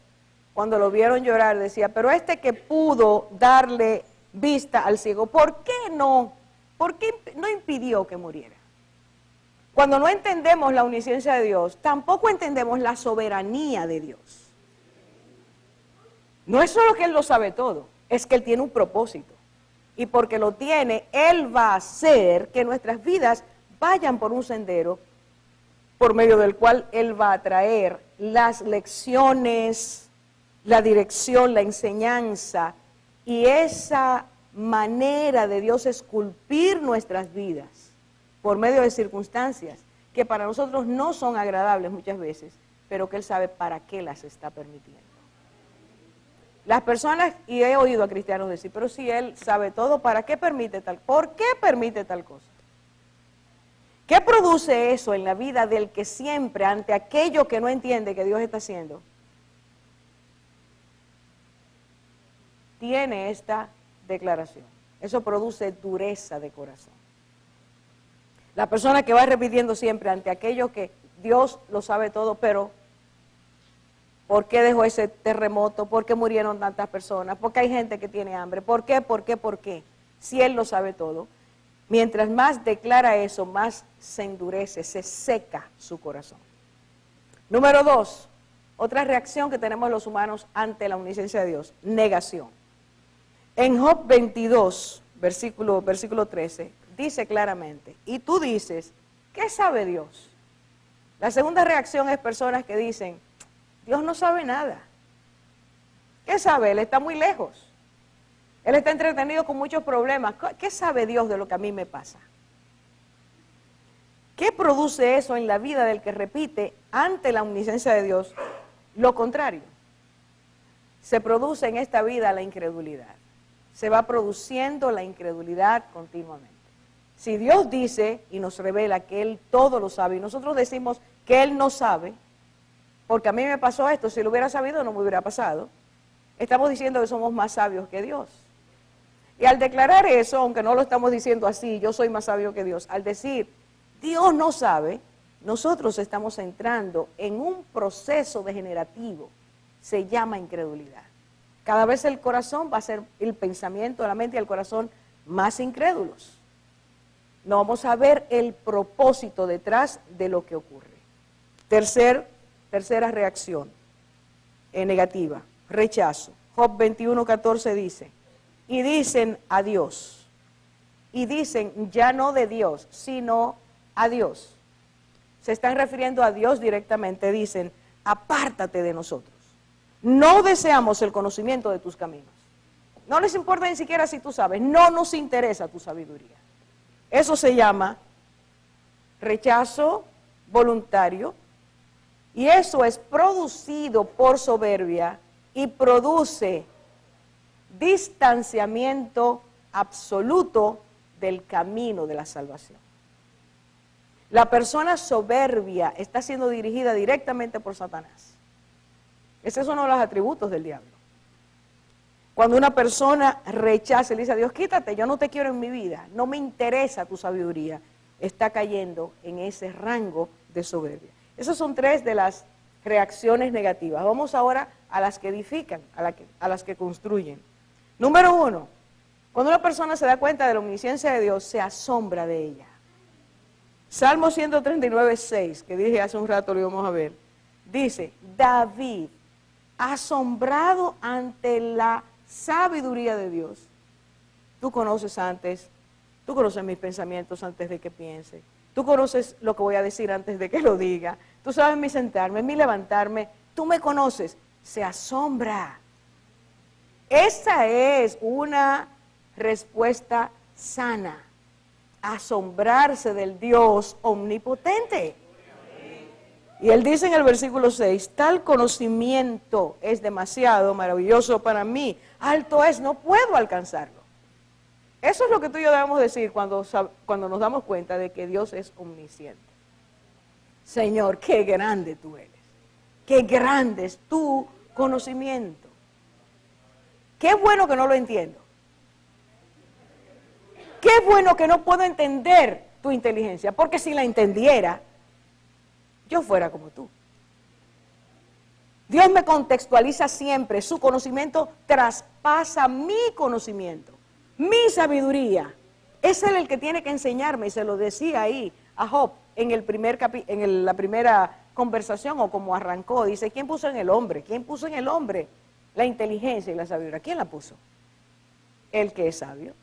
cuando lo vieron llorar, decía, pero este que pudo darle vista al ciego, ¿por qué no? ¿Por qué no impidió que muriera? Cuando no entendemos la omnisciencia de Dios, tampoco entendemos la soberanía de Dios. No es solo que Él lo sabe todo, es que Él tiene un propósito. Y porque lo tiene, Él va a hacer que nuestras vidas vayan por un sendero por medio del cual Él va a traer las lecciones, la dirección, la enseñanza y esa manera de Dios esculpir nuestras vidas por medio de circunstancias que para nosotros no son agradables muchas veces, pero que Él sabe para qué las está permitiendo. Las personas, y he oído a cristianos decir, pero si Él sabe todo, ¿para qué permite tal? ¿Por qué permite tal cosa? ¿Qué produce eso en la vida del que siempre, ante aquello que no entiende que Dios está haciendo, tiene esta declaración? Eso produce dureza de corazón. La persona que va repitiendo siempre ante aquello que Dios lo sabe todo, pero ¿por qué dejó ese terremoto? ¿Por qué murieron tantas personas? ¿Por qué hay gente que tiene hambre? ¿Por qué? ¿Por qué? ¿Por qué? Si Él lo sabe todo. Mientras más declara eso, más se endurece, se seca su corazón. Número 2, otra reacción que tenemos los humanos ante la omnisciencia de Dios, negación. En Job 22, versículo 13, dice claramente, y tú dices, ¿qué sabe Dios? La segunda reacción es personas que dicen, Dios no sabe nada. ¿Qué sabe? Él está muy lejos. Él está entretenido con muchos problemas. ¿Qué sabe Dios de lo que a mí me pasa? ¿Qué produce eso en la vida del que repite ante la omnisciencia de Dios? Lo contrario. Se produce en esta vida la incredulidad. Se va produciendo la incredulidad continuamente. Si Dios dice y nos revela que Él todo lo sabe y nosotros decimos que Él no sabe, porque a mí me pasó esto, si lo hubiera sabido no me hubiera pasado, estamos diciendo que somos más sabios que Dios. Y al declarar eso, aunque no lo estamos diciendo así, yo soy más sabio que Dios, al decir Dios no sabe, nosotros estamos entrando en un proceso degenerativo, se llama incredulidad. Cada vez el corazón va a ser el pensamiento, la mente y el corazón más incrédulos. No vamos a ver el propósito detrás de lo que ocurre. Tercera reacción negativa, rechazo. Job 21:14 dice, y dicen a Dios, y dicen ya no de Dios, sino a Dios. Se están refiriendo a Dios directamente, dicen, apártate de nosotros. No deseamos el conocimiento de tus caminos. No les importa ni siquiera si tú sabes, no nos interesa tu sabiduría. Eso se llama rechazo voluntario y eso es producido por soberbia y produce distanciamiento absoluto del camino de la salvación. La persona soberbia está siendo dirigida directamente por Satanás. Ese es uno de los atributos del diablo. Cuando una persona rechaza y le dice a Dios, quítate, yo no te quiero en mi vida, no me interesa tu sabiduría, está cayendo en ese rango de soberbia. Esas son tres de las reacciones negativas. Vamos ahora a las que edifican, a las que construyen. Número 1, cuando una persona se da cuenta de la omnisciencia de Dios, se asombra de ella. Salmo 139:6, que dije hace un rato, lo íbamos a ver, dice, David, asombrado ante la sabiduría de Dios. Tú conoces mis pensamientos antes de que piense. Tú conoces lo que voy a decir antes de que lo diga. Tú sabes mi sentarme, mi levantarme. Tú me conoces. Se asombra. Esa es una respuesta sana. Asombrarse del Dios omnipotente. Y él dice en el versículo 6, tal conocimiento es demasiado maravilloso para mí, alto es, no puedo alcanzarlo. Eso es lo que tú y yo debemos decir cuando nos damos cuenta de que Dios es omnisciente. Señor, qué grande tú eres, qué grande es tu conocimiento. Qué bueno que no lo entiendo. Qué bueno que no puedo entender tu inteligencia, porque si la entendiera, yo fuera como tú. Dios me contextualiza siempre, su conocimiento traspasa mi conocimiento, mi sabiduría. Es Él el que tiene que enseñarme, y se lo decía ahí a Job en la primera conversación, o como arrancó, dice, ¿quién puso en el hombre? ¿Quién puso en el hombre la inteligencia y la sabiduría? ¿Quién la puso? El que es sabio.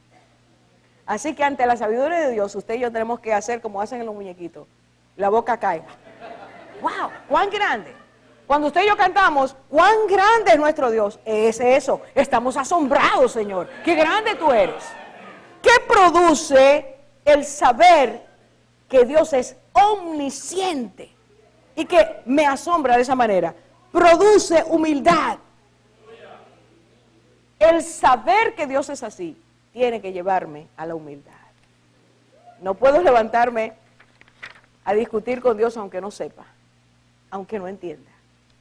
Así que ante la sabiduría de Dios, usted y yo tenemos que hacer como hacen en los muñequitos, la boca caiga. ¡Wow! ¡Cuán grande! Cuando usted y yo cantamos, ¡cuán grande es nuestro Dios! Es eso, estamos asombrados, Señor. ¡Qué grande tú eres! ¿Qué produce el saber que Dios es omnisciente y que me asombra de esa manera? Produce humildad. El saber que Dios es así tiene que llevarme a la humildad. No puedo levantarme a discutir con Dios aunque no sepa, aunque no entienda,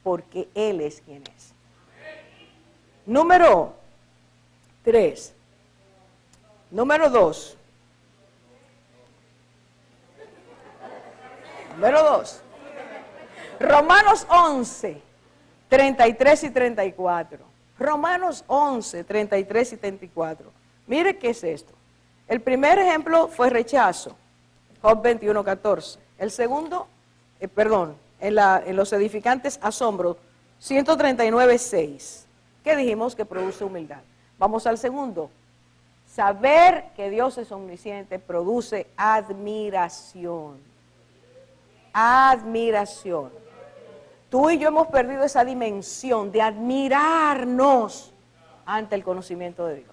porque Él es quien es. Número 3. Número 2. Número 2. Romanos 11, 33 y 34. Romanos 11, 33 y 34. Mire qué es esto. El primer ejemplo fue rechazo, Job 21, 14. El segundo, en los edificantes asombro, 139, 6. ¿Qué dijimos? Que produce humildad. Vamos al segundo. Saber que Dios es omnisciente produce admiración. Admiración. Tú y yo hemos perdido esa dimensión de admirarnos ante el conocimiento de Dios.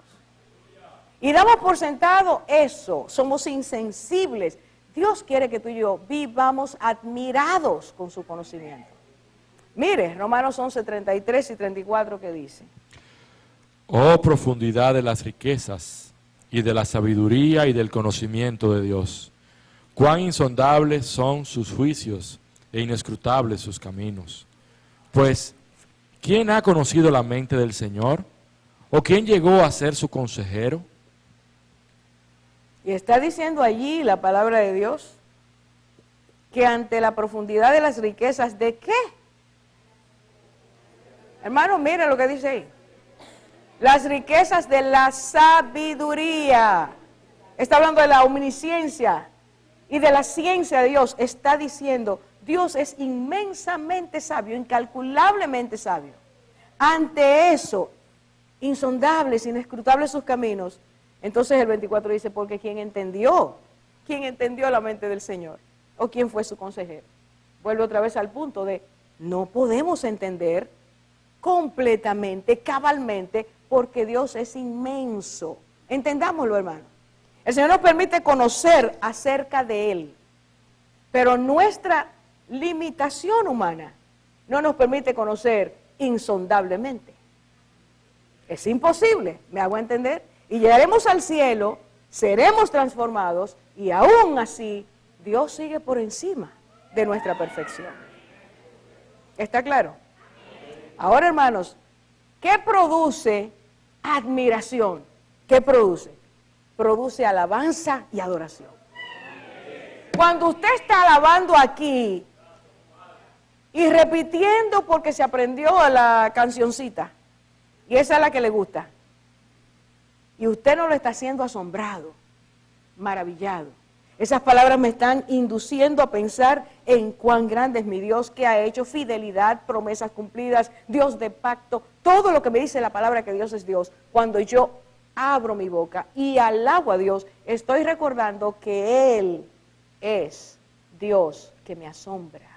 Y damos por sentado eso, somos insensibles. Dios quiere que tú y yo vivamos admirados con su conocimiento. Mire, Romanos 11, 33 y 34, ¿qué dice? Oh, profundidad de las riquezas y de la sabiduría y del conocimiento de Dios. Cuán insondables son sus juicios e inescrutables sus caminos. Pues, ¿quién ha conocido la mente del Señor? ¿O quién llegó a ser su consejero? Y está diciendo allí la palabra de Dios que ante la profundidad de las riquezas, ¿de qué? Hermano, mire lo que dice ahí. Las riquezas de la sabiduría. Está hablando de la omnisciencia y de la ciencia de Dios. Está diciendo, Dios es inmensamente sabio, incalculablemente sabio. Ante eso, insondables, inescrutables sus caminos. Entonces el 24 dice, porque ¿quién entendió la mente del Señor? ¿O quién fue su consejero? Vuelve otra vez al punto de, no podemos entender completamente, cabalmente, porque Dios es inmenso. Entendámoslo, hermano. El Señor nos permite conocer acerca de Él, pero nuestra limitación humana no nos permite conocer insondablemente. Es imposible, ¿me hago entender? Y llegaremos al cielo, seremos transformados y aún así Dios sigue por encima de nuestra perfección. ¿Está claro? Ahora, hermanos, ¿qué produce admiración? ¿Qué produce? Produce alabanza y adoración. Cuando usted está alabando aquí y repitiendo porque se aprendió la cancioncita, y esa es la que le gusta, y usted no lo está haciendo asombrado, maravillado. Esas palabras me están induciendo a pensar en cuán grande es mi Dios, que ha hecho fidelidad, promesas cumplidas, Dios de pacto, todo lo que me dice la palabra que Dios es Dios. Cuando yo abro mi boca y alabo a Dios, estoy recordando que Él es Dios que me asombra,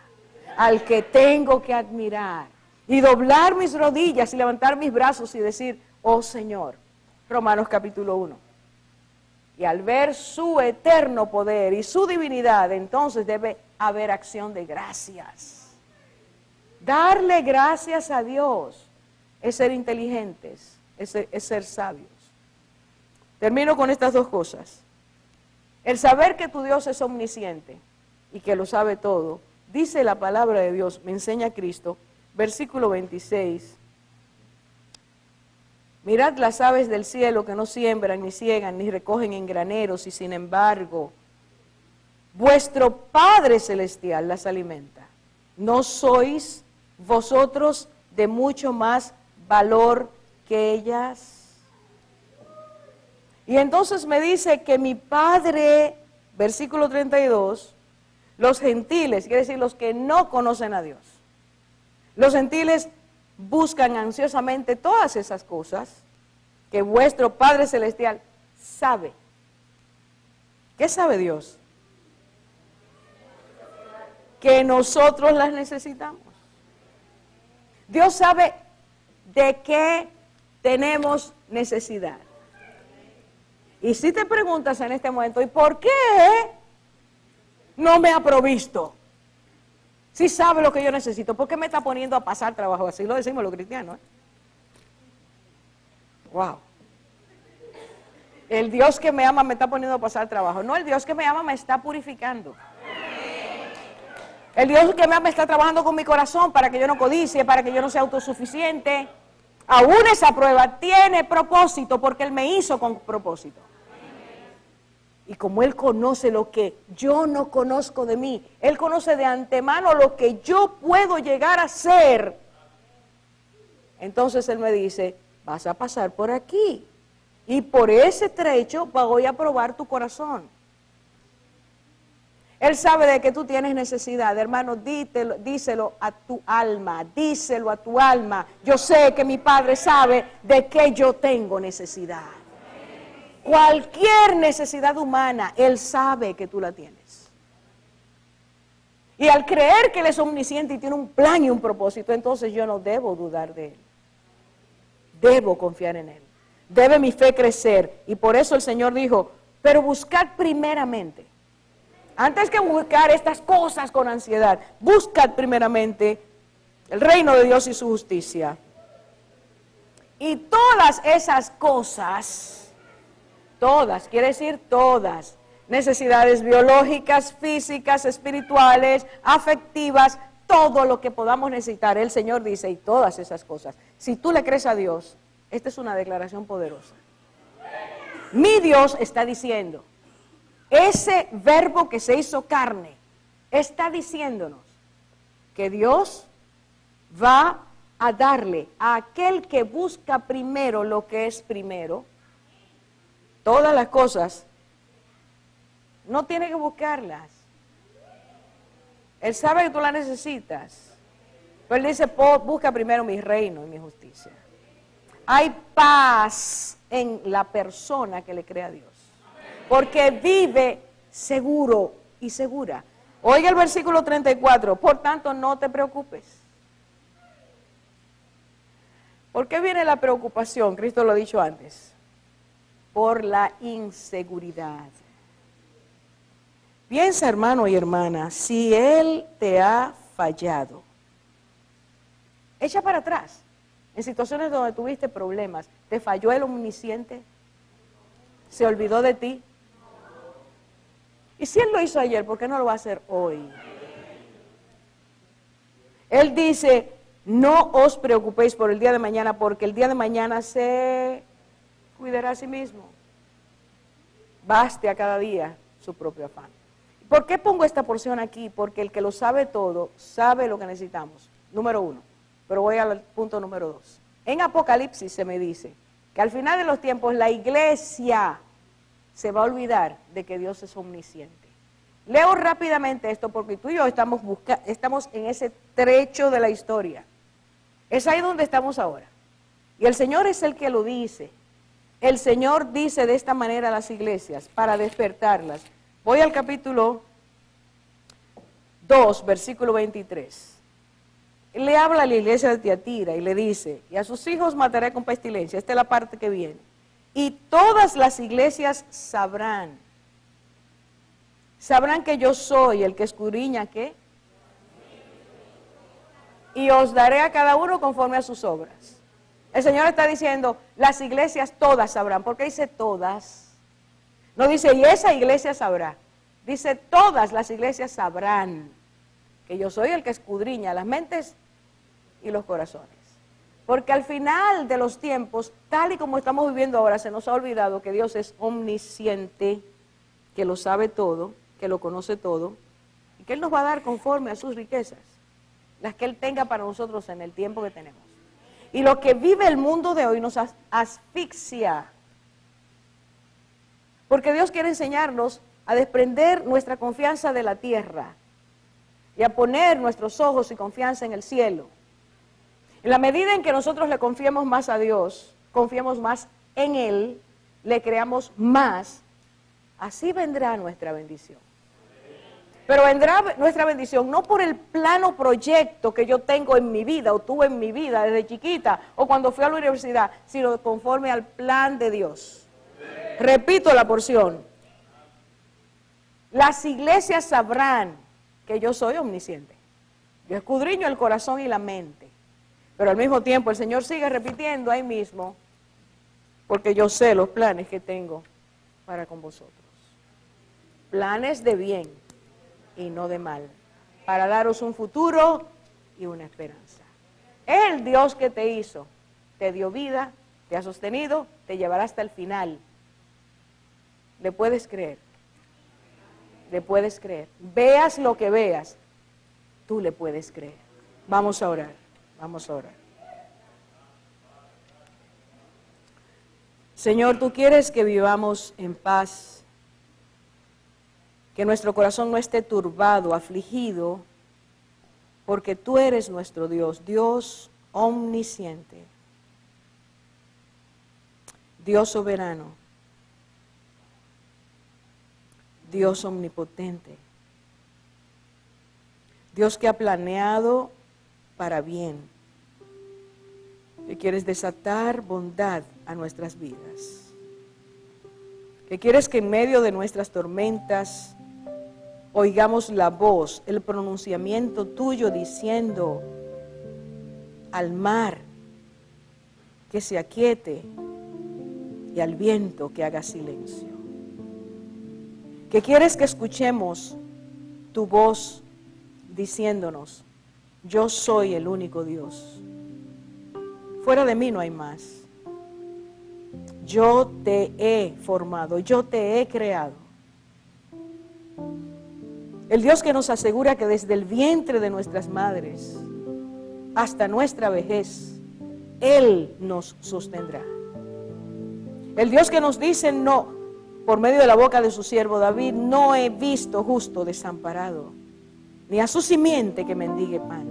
al que tengo que admirar y doblar mis rodillas y levantar mis brazos y decir, oh Señor. Romanos capítulo 1. Y al ver su eterno poder y su divinidad, entonces debe haber acción de gracias. Darle gracias a Dios es ser inteligentes, es ser sabios. Termino con estas dos cosas. El saber que tu Dios es omnisciente y que lo sabe todo, dice la palabra de Dios, me enseña Cristo, versículo 26. Mirad las aves del cielo que no siembran, ni ciegan, ni recogen en graneros, y sin embargo, vuestro Padre Celestial las alimenta. ¿No sois vosotros de mucho más valor que ellas? Y entonces me dice que mi Padre, versículo 32, los gentiles, quiere decir los que no conocen a Dios, los gentiles buscan ansiosamente todas esas cosas que vuestro Padre Celestial sabe. ¿Qué sabe Dios? Que nosotros las necesitamos. Dios sabe de qué tenemos necesidad. Y si te preguntas en este momento, ¿y por qué no me ha provisto? Si sabe lo que yo necesito, ¿por qué me está poniendo a pasar trabajo? Así lo decimos los cristianos, ¿eh? Wow. El Dios que me ama me está poniendo a pasar trabajo. No, el Dios que me ama me está purificando. El Dios que me ama está trabajando con mi corazón para que yo no codicie, para que yo no sea autosuficiente. Aún esa prueba tiene propósito porque Él me hizo con propósito. Y como Él conoce lo que yo no conozco de mí, Él conoce de antemano lo que yo puedo llegar a ser. Entonces Él me dice, vas a pasar por aquí. Y por ese trecho voy a probar tu corazón. Él sabe de que tú tienes necesidad, hermano, díselo a tu alma, díselo a tu alma. Yo sé que mi Padre sabe de qué yo tengo necesidad. Cualquier necesidad humana, Él sabe que tú la tienes. Y al creer que Él es omnisciente y tiene un plan y un propósito, entonces yo no debo dudar de Él. Debo confiar en Él. Debe mi fe crecer. Y por eso el Señor dijo, pero buscad primeramente. Antes que buscar estas cosas con ansiedad, buscad primeramente el reino de Dios y su justicia. Y todas esas cosas, todas, quiere decir todas, necesidades biológicas, físicas, espirituales, afectivas, todo lo que podamos necesitar, el Señor dice, y todas esas cosas. Si tú le crees a Dios, esta es una declaración poderosa. Mi Dios está diciendo, ese verbo que se hizo carne, está diciéndonos que Dios va a darle a aquel que busca primero lo que es primero, todas las cosas, no tiene que buscarlas. Él sabe que tú las necesitas, pero Él dice, busca primero mi reino y mi justicia. Hay paz en la persona que le cree a Dios, porque vive seguro y segura. Oiga el versículo 34, por tanto no te preocupes. ¿Por qué viene la preocupación? Cristo lo ha dicho antes. Por la inseguridad. Piensa, hermano y hermana, si Él te ha fallado, echa para atrás. En situaciones donde tuviste problemas, ¿te falló el omnisciente? ¿Se olvidó de ti? Y si Él lo hizo ayer, ¿por qué no lo va a hacer hoy? Él dice, no os preocupéis por el día de mañana, porque el día de mañana se cuidará a sí mismo. Baste a cada día su propio afán. ¿Por qué pongo esta porción aquí? Porque el que lo sabe todo, sabe lo que necesitamos. Número 1. Pero voy al punto número 2. En Apocalipsis se me dice que al final de los tiempos la iglesia se va a olvidar de que Dios es omnisciente. Leo rápidamente esto porque tú y yo estamos en ese trecho de la historia. Es ahí donde estamos ahora. Y el Señor es el que lo dice. El Señor dice de esta manera a las iglesias para despertarlas. Voy al capítulo 2, versículo 23. Le habla a la iglesia de Tiatira y le dice, y a sus hijos mataré con pestilencia. Esta es la parte que viene. Y todas las iglesias sabrán que yo soy el que escudriña, ¿qué? Y os daré a cada uno conforme a sus obras. El Señor está diciendo, las iglesias todas sabrán. ¿Por qué dice todas? No dice, y esa iglesia sabrá. Dice, todas las iglesias sabrán que yo soy el que escudriña las mentes y los corazones. Porque al final de los tiempos, tal y como estamos viviendo ahora, se nos ha olvidado que Dios es omnisciente, que lo sabe todo, que lo conoce todo, y que Él nos va a dar conforme a sus riquezas, las que Él tenga para nosotros en el tiempo que tenemos. Y lo que vive el mundo de hoy nos asfixia, porque Dios quiere enseñarnos a desprender nuestra confianza de la tierra y a poner nuestros ojos y confianza en el cielo. En la medida en que nosotros le confiemos más a Dios, confiemos más en Él, le creamos más, así vendrá nuestra bendición. Pero vendrá nuestra bendición no por el plano proyecto que yo tengo en mi vida o tuve en mi vida desde chiquita o cuando fui a la universidad, sino conforme al plan de Dios. Repito la porción. Las iglesias sabrán que yo soy omnisciente. Yo escudriño el corazón y la mente. Pero al mismo tiempo el Señor sigue repitiendo ahí mismo, porque yo sé los planes que tengo para con vosotros. Planes de bien y no de mal, para daros un futuro y una esperanza. El Dios que te hizo, te dio vida, te ha sostenido, te llevará hasta el final. ¿Le puedes creer? Le puedes creer. Veas lo que veas, tú le puedes creer. Vamos a orar, vamos a orar. Señor, tú quieres que vivamos en paz, que nuestro corazón no esté turbado, afligido, porque tú eres nuestro Dios, Dios omnisciente, Dios soberano, Dios omnipotente. Dios que ha planeado para bien, que quieres desatar bondad a nuestras vidas, que quieres que en medio de nuestras tormentas oigamos la voz, el pronunciamiento tuyo diciendo al mar que se aquiete y al viento que haga silencio. Que quieres que escuchemos tu voz diciéndonos: yo soy el único Dios. Fuera de mí no hay más. Yo te he formado, yo te he creado. El Dios que nos asegura que desde el vientre de nuestras madres hasta nuestra vejez, Él nos sostendrá. El Dios que nos dice no, por medio de la boca de su siervo David: no he visto justo desamparado, ni a su simiente que mendigue pan.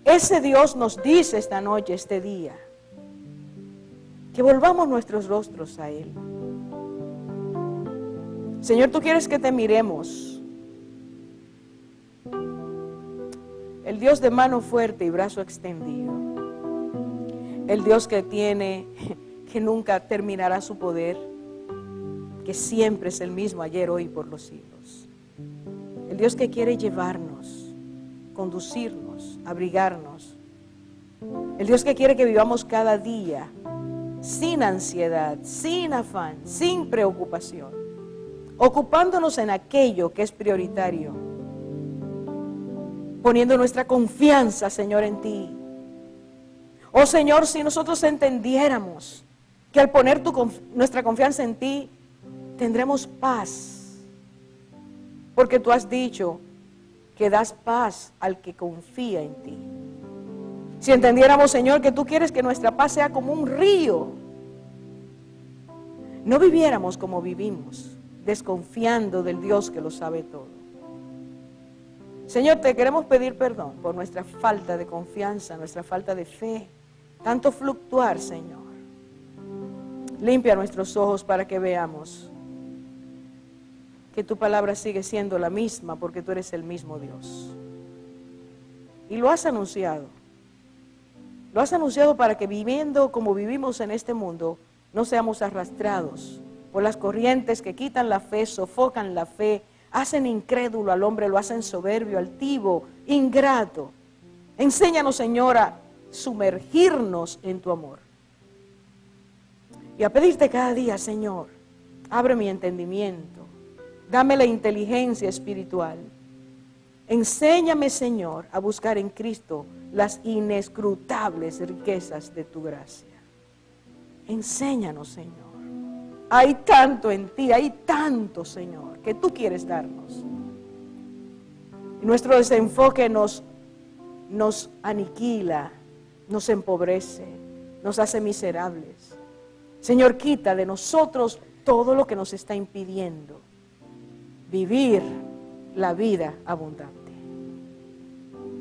Ese Dios nos dice esta noche, este día, que volvamos nuestros rostros a Él. Señor, tú quieres que te miremos. El Dios de mano fuerte y brazo extendido. El Dios que que nunca terminará su poder, que siempre es el mismo ayer, hoy y por los siglos. El Dios que quiere llevarnos, conducirnos, abrigarnos. El Dios que quiere que vivamos cada día sin ansiedad, sin afán, sin preocupación, ocupándonos en aquello que es prioritario, poniendo nuestra confianza, Señor, en ti. Oh Señor, si nosotros entendiéramos que al poner nuestra confianza en ti, tendremos paz, porque tú has dicho que das paz al que confía en ti. Si entendiéramos, Señor, que tú quieres que nuestra paz sea como un río, no viviéramos como vivimos, desconfiando del Dios que lo sabe todo. Señor, te queremos pedir perdón por nuestra falta de confianza, nuestra falta de fe, tanto fluctuar, Señor. Limpia nuestros ojos para que veamos que tu palabra sigue siendo la misma, porque tú eres el mismo Dios. Y lo has anunciado. Lo has anunciado para que viviendo como vivimos en este mundo, no seamos arrastrados por las corrientes que quitan la fe, sofocan la fe, hacen incrédulo al hombre, lo hacen soberbio, altivo, ingrato. Enséñanos, Señor, a sumergirnos en tu amor. Y a pedirte cada día, Señor, abre mi entendimiento, dame la inteligencia espiritual. Enséñame, Señor, a buscar en Cristo las inescrutables riquezas de tu gracia. Enséñanos, Señor. Hay tanto en ti, hay tanto, Señor, que tú quieres darnos. Y nuestro desenfoque nos aniquila, nos empobrece, nos hace miserables. Señor, quita de nosotros todo lo que nos está impidiendo vivir la vida abundante.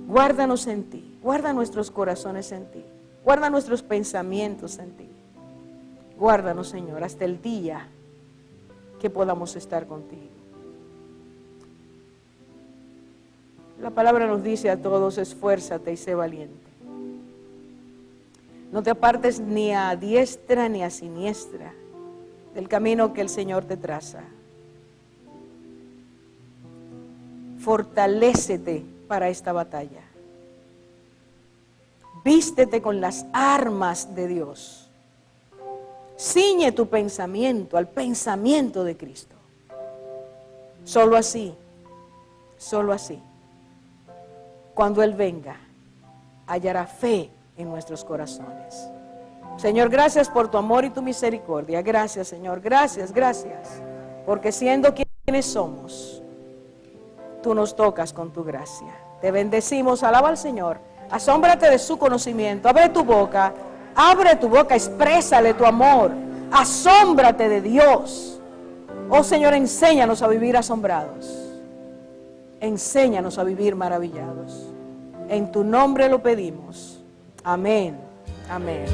Guárdanos en ti, guarda nuestros corazones en ti, guarda nuestros pensamientos en ti. Guárdanos, Señor, hasta el día que podamos estar contigo. La palabra nos dice a todos: esfuérzate y sé valiente. No te apartes ni a diestra ni a siniestra del camino que el Señor te traza. Fortalécete para esta batalla. Vístete con las armas de Dios. Ciñe tu pensamiento al pensamiento de Cristo. Solo así, cuando Él venga, hallará fe en nuestros corazones. Señor, gracias por tu amor y tu misericordia. Gracias, Señor, gracias, porque siendo quienes somos, tú nos tocas con tu gracia. Te bendecimos, alaba al Señor, asómbrate de su conocimiento, abre tu boca, exprésale tu amor, asómbrate de Dios. Oh Señor, enséñanos a vivir asombrados, enséñanos a vivir maravillados. En tu nombre lo pedimos. Amén, amén.